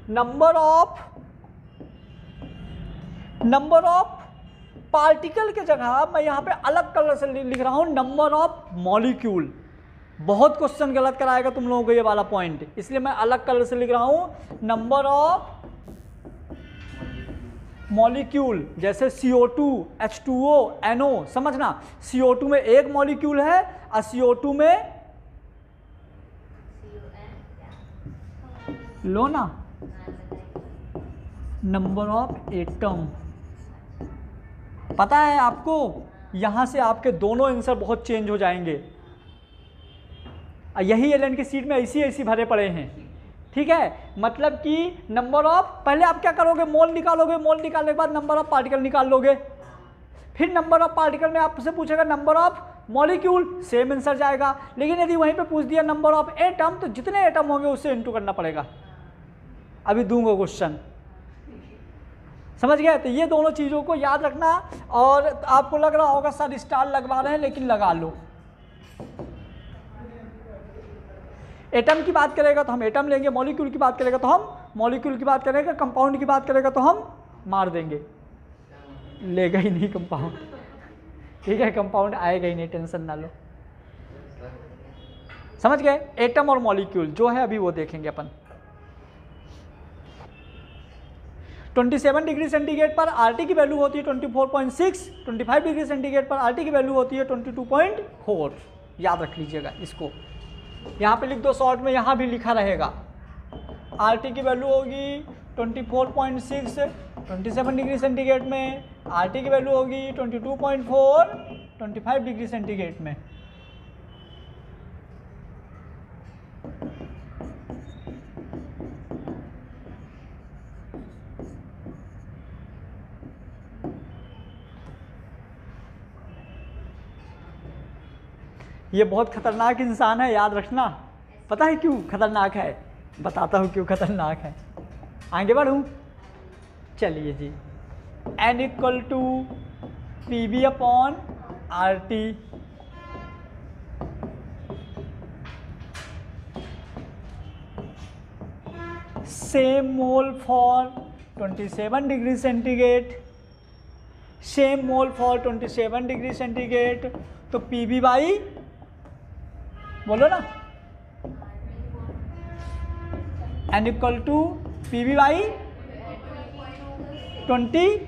नंबर ऑफ पार्टिकल के जगह मैं यहां पे अलग कलर से लिख रहा हूं नंबर ऑफ मॉलिक्यूल। बहुत क्वेश्चन गलत कराएगा तुम लोगों को ये वाला पॉइंट, इसलिए मैं अलग कलर से लिख रहा हूं नंबर ऑफ मॉलिक्यूल। जैसे CO2, H2O, NO, समझना, CO2 में एक मॉलिक्यूल है और CO2 में लो ना नंबर ऑफ एटम। पता है आपको, यहां से आपके दोनों आंसर बहुत चेंज हो जाएंगे। यही एलन की सीट में ऐसी भरे पड़े हैं, ठीक है। मतलब कि नंबर ऑफ, पहले आप क्या करोगे, मोल निकालोगे, मोल निकालने के बाद नंबर ऑफ पार्टिकल निकाल लोगे, फिर नंबर ऑफ पार्टिकल में आपसे पूछेगा number of molecule, same answer जाएगा। लेकिन यदि वहीं पे पूछ दिया नंबर ऑफ एटम, तो जितने एटम होंगे उससे इंटू करना पड़ेगा। अभी दूंगा क्वेश्चन, समझ गए। तो ये दोनों चीज़ों को याद रखना। और आपको लग रहा होगा सर स्टार लगवा रहे हैं, लेकिन लगा लो। एटम की बात करेगा तो हम एटम लेंगे, मॉलिक्यूल की बात करेगा तो हम मॉलिक्यूल की बात करेगा, कंपाउंड की बात करेगा तो हम मार देंगे, लेगा ही नहीं कंपाउंड, ठीक है। कंपाउंड आएगा ही नहीं, टेंशन ना लो, समझ गए। एटम और मॉलिक्यूल जो है अभी वो देखेंगे अपन। 27 डिग्री सेंटीग्रेड पर RT की वैल्यू होती है 24.6, 25 डिग्री सेंटीग्रेड पर RT की वैल्यू होती है 22.4। याद रख लीजिएगा इसको, यहाँ पे लिख दो शॉर्ट में, यहाँ भी लिखा रहेगा। RT की वैल्यू होगी 24.6 27 डिग्री सेंटीग्रेड में, RT की वैल्यू होगी 22.4 25 डिग्री सेंटीग्रेड में। ये बहुत खतरनाक इंसान है, याद रखना। पता है क्यों खतरनाक है, बताता हूँ क्यों खतरनाक है। आगे बढ़ूँ, चलिए जी। N equal to PV upon RT, same mole for 27 degree centigrade, same mole for 27 degree centigrade. तो PV बाई, बोलो ना, N equal to PV by 20,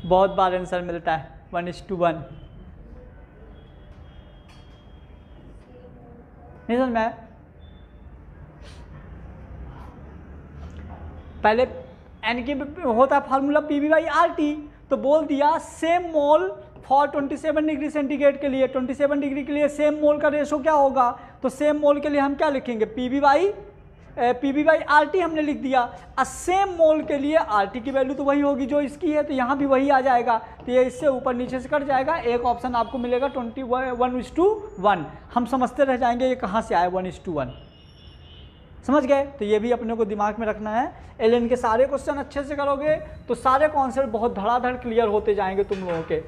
बहुत बार आंसर मिलता है 1:1। नहीं समझ में आया? पहले N की होता है फार्मूला PV बाई RT, तो बोल दिया same mole for 27 degree centigrade के लिए, 27 डिग्री के लिए सेम मोल का रेशो क्या होगा, तो सेम मोल के लिए हम क्या लिखेंगे, PV बाई RT हमने लिख दिया। और सेम मोल के लिए RT की वैल्यू तो वही होगी जो इसकी है, तो यहाँ भी वही आ जाएगा। तो ये इससे ऊपर नीचे से कट जाएगा, एक ऑप्शन आपको मिलेगा 21:1। हम समझते रह जाएंगे ये कहाँ से आया 1:1। समझ गए? तो ये भी अपने को दिमाग में रखना है। एलएन के सारे क्वेश्चन अच्छे से करोगे तो सारे कॉन्सेप्ट बहुत धड़ाधड़ क्लियर होते जाएंगे तुम लोगों के।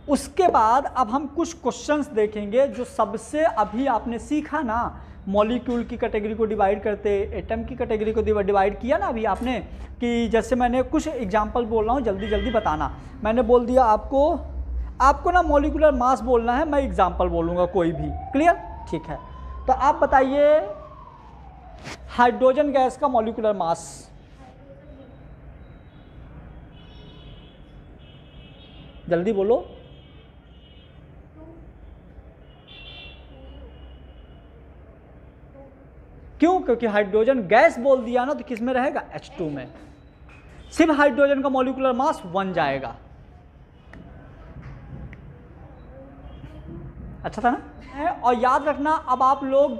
उसके बाद अब हम कुछ क्वेश्चंस देखेंगे जो सबसे अभी आपने सीखा ना, मॉलिक्यूल की कैटेगरी को डिवाइड करते, एटम की कैटेगरी को डिवाइड किया ना अभी आपने, कि जैसे मैंने कुछ एग्जांपल बोल रहा हूँ, जल्दी जल्दी बताना। मैंने बोल दिया आपको ना मॉलिक्यूलर मास बोलना है, मैं एग्जांपल बोलूँगा कोई भी। क्लियर? ठीक है। तो आप बताइए हाइड्रोजन गैस का मॉलिक्यूलर मास। जल्दी बोलो। क्यों? क्योंकि हाइड्रोजन गैस बोल दिया ना तो किस में रहेगा? H2 में। सिर्फ हाइड्रोजन का मॉलिक्यूलर मास 1 जाएगा। अच्छा था ना? और याद रखना, अब आप लोग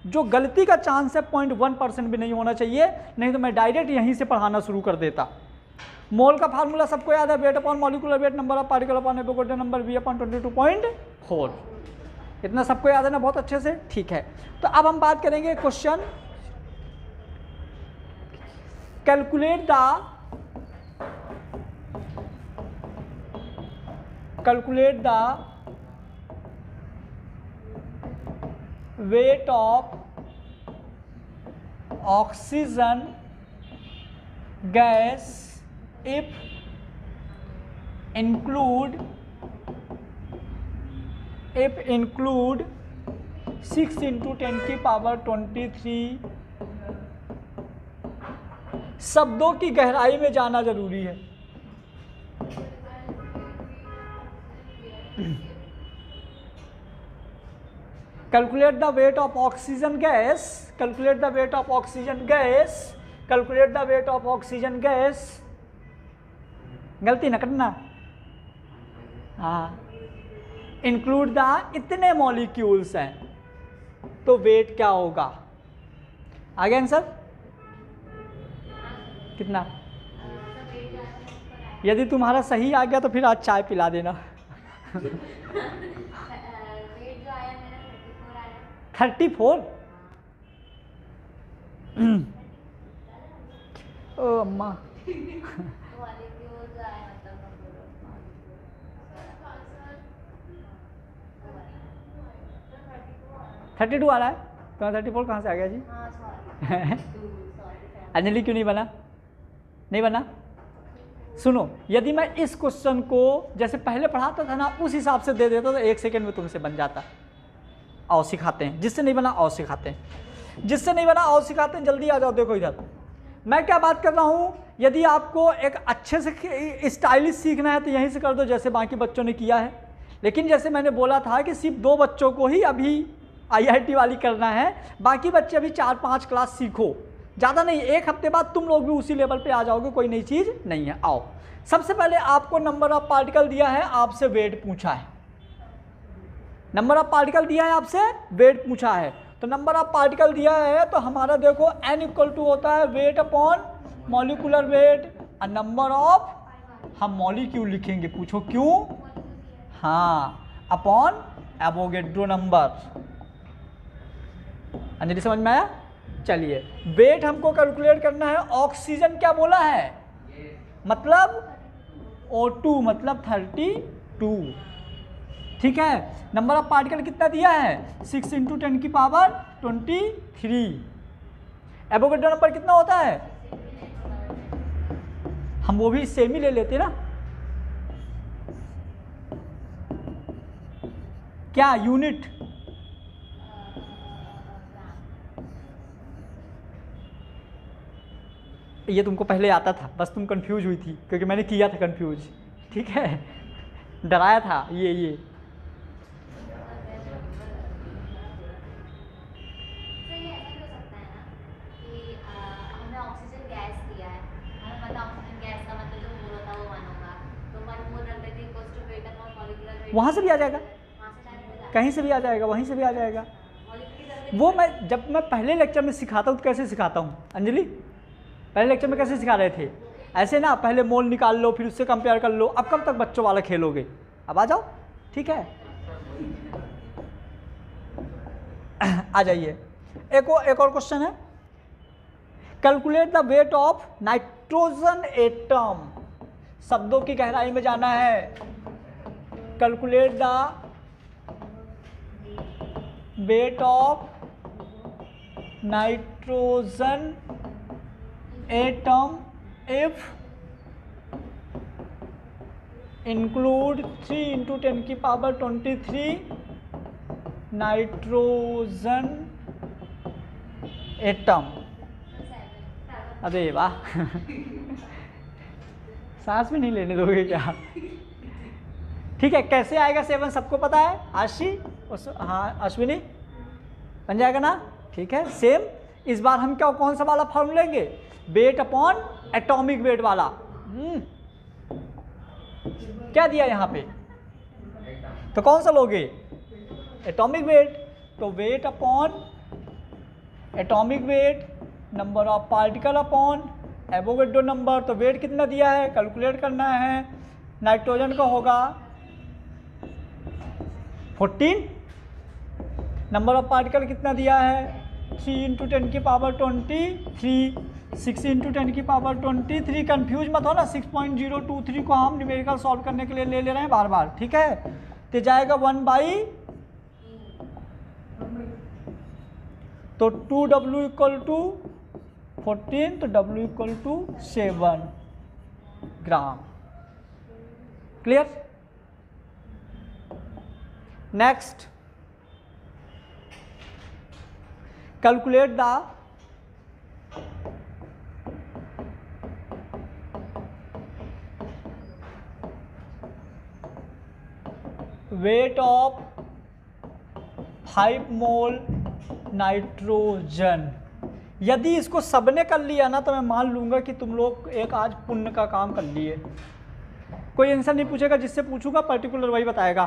जो गलती का चांस है 0.1% भी नहीं होना चाहिए, नहीं तो मैं डायरेक्ट यहीं से पढ़ाना शुरू कर देता। मोल का फार्मूला सबको याद है, weight upon molecular wait, number of particle upon Avogadro number, V upon 22.4। इतना सबको याद है ना बहुत अच्छे से? ठीक है। तो अब हम बात करेंगे question, calculate the weight of oxygen gas if include 6 into 10 की पावर 23 शब्दों की गहराई में जाना जरूरी है। Calculate the weight of oxygen gas, calculate the weight of oxygen gas, calculate the weight of oxygen gas। गलती न करना। हाँ, इंक्लूड द, इतने मॉलिक्यूल्स हैं तो वेट क्या होगा? आगे आंसर कितना? यदि तुम्हारा सही आ गया तो फिर आज चाय पिला देना। 34? ओ अम्मा। 32 आ रहा है तो 34 कहाँ से आ गया जी? अंजलि क्यों नहीं बना? नहीं बना? सुनो, यदि मैं इस क्वेश्चन को जैसे पहले पढ़ाता था ना उस हिसाब से दे देता तो 1 सेकेंड में तुमसे बन जाता। आओ सिखाते हैं। जिससे नहीं बना आओ सिखाते हैं, जिससे नहीं बना आओ सिखाते हैं। जल्दी आ जाओ। देखो इधर मैं क्या बात कर रहा हूँ, यदि आपको एक अच्छे से स्टाइलिश सीखना है तो यहीं से कर दो जैसे बाकी बच्चों ने किया है। लेकिन जैसे मैंने बोला था कि सिर्फ 2 बच्चों को ही अभी IIT वाली करना है, बाकी बच्चे अभी 4-5 क्लास सीखो, ज़्यादा नहीं। 1 हफ्ते बाद तुम लोग भी उसी लेवल पे आ जाओगे, कोई नई चीज़ नहीं है। आओ, सबसे पहले आपको नंबर ऑफ पार्टिकल दिया है, आपसे वेट पूछा है। नंबर ऑफ पार्टिकल दिया है, आपसे वेट पूछा है। तो नंबर ऑफ पार्टिकल दिया है तो हमारा देखो n इक्वल टू होता है वेट अपॉन मॉलिक्यूलर वेट और नंबर ऑफ, हम मॉलिक्यूल लिखेंगे, पूछो क्यों? हाँ, अपॉन एवोगाड्रो नंबर। अंजलि समझ में आया? चलिए, वेट हमको कैलकुलेट करना है। ऑक्सीजन क्या बोला है? मतलब O2 मतलब 32। ठीक है। नंबर ऑफ पार्टिकल कितना दिया है? 6 × 10 की पावर 23। एवोगाड्रो नंबर कितना होता है? हम वो भी सेम ही ले लेते ना, क्या यूनिट? ये तुमको पहले आता था, बस तुम कंफ्यूज हुई थी क्योंकि मैंने किया था कंफ्यूज। ठीक है, डराया था ये। वहाँ से भी आ जाएगा, कहीं से भी आ जाएगा, वहीं से भी आ जाएगा। वो जब मैं पहले लेक्चर में सिखाता हूँ तो कैसे सिखाता हूँ अंजलि? पहले लेक्चर में कैसे सिखा रहे थे? ऐसे ना, पहले मोल निकाल लो फिर उससे कंपेयर कर लो। अब कब तक बच्चों वाला खेलोगे? अब आ जाओ। ठीक है, आ जाइए, एक और क्वेश्चन है, calculate the weight of nitrogen atom. शब्दों की गहराई में जाना है। Calculate the weight of nitrogen atom if include 3 × 10⁻23 nitrogen atom. अरे वाह सांस भी नहीं लेने दोगे क्या? ठीक है, कैसे आएगा 7 सबको पता है? आशी, हाँ अश्विनी, बन जाएगा ना? ठीक है, सेम इस बार हम क्या कौन सा वाला फॉर्मूला लेंगे? वेट अपॉन एटॉमिक वेट वाला। क्या दिया यहाँ पे? तो कौन सा लोगे? Atomic weight. तो weight upon atomic weight, number of particle upon Avogadro number. तो वेट कितना दिया है कैलकुलेट करना है। नाइट्रोजन का होगा 14, नंबर ऑफ पार्टिकल कितना दिया है 3 × 10⁻23, 6 × 10⁻23। कंफ्यूज मत हो ना, 6.023 को हम न्यूमेरिकल सॉल्व करने के लिए ले रहे हैं बार बार, ठीक है? तो जाएगा 1/, तो 2W = 14, तो W = 7 gram. Clear? Next, calculate the weight of 5 mole nitrogen. यदि इसको सबने कर लिया ना तो मैं मान लूंगा कि तुम लोग एक आज पुण्य का काम कर लिए। कोई आंसर नहीं पूछेगा, जिससे पूछूंगा पर्टिकुलर वही बताएगा।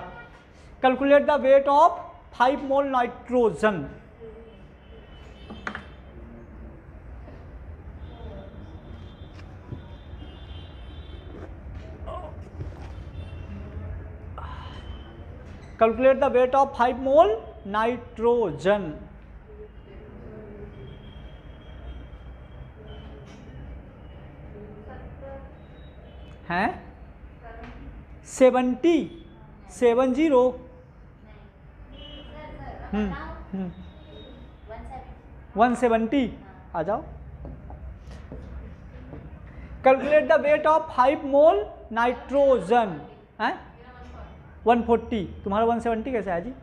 Calculate the weight of 5 mole nitrogen. Calculate the weight of 5 mole nitrogen. हैं 70 170 आ जाओ। Calculate the weight of 5 mole nitrogen है 140। तुम्हारा 170 कैसे है जी?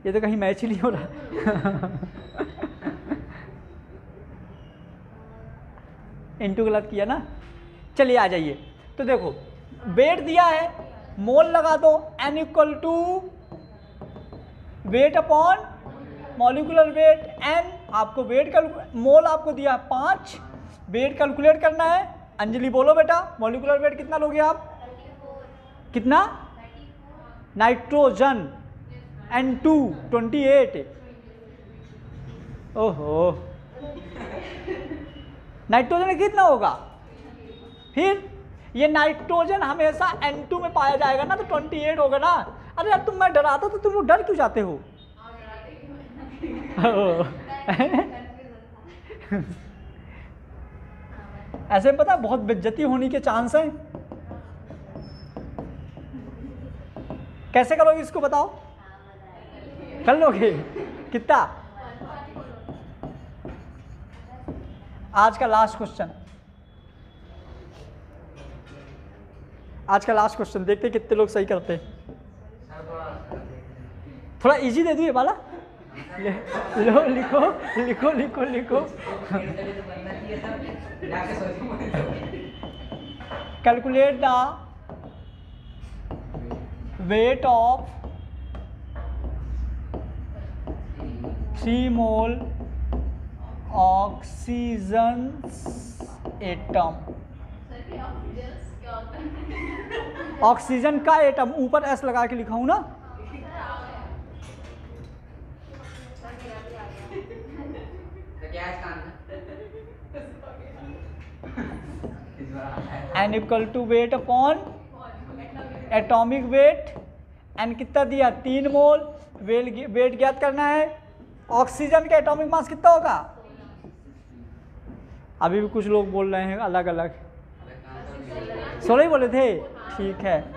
ये तो कहीं मैच ही नहीं हो रहा। इंटू गलत किया ना। चलिए आ जाइए, तो देखो वेट दिया है, मोल लगा दो, n = wait upon molecular wait n। आपको वेट मोल आपको दिया है 5, वेट कैलकुलेट करना है। अंजलि बोलो बेटा, मॉलिक्यूलर वेट कितना लोगे आप? कितना? Nitrogen N2 28। ओहो, नाइट्रोजन कितना होगा? फिर ये नाइट्रोजन हमेशा N2 में पाया जाएगा ना, तो 28 होगा ना। अरे यार तुम, मैं डराता तो तुम लोग डर क्यों जाते हो? ऐसे में पता बहुत बेइज्जती होने के चांस हैं। कैसे करोगे इसको बताओ? कर लोगे? कितना? आज का लास्ट क्वेश्चन, आज का लास्ट क्वेश्चन, देखते कितने लोग सही करते हैं। थोड़ा इजी दे दूँ ये वाला? लो लिखो लिखो लिखो लिखो। Calculate the weight of 3 mole oxygen atom. Oxygen का एटम, ऊपर एस लगा के लिखा हूं ना। n = wait upon atomic wait. n कितना दिया? 3 मोल। वेट ज्ञात करना है। ऑक्सीजन का एटॉमिक मास कितना होगा? अभी भी कुछ लोग बोल रहे हैं अलग अलग। 16 ही बोले थे, ठीक है।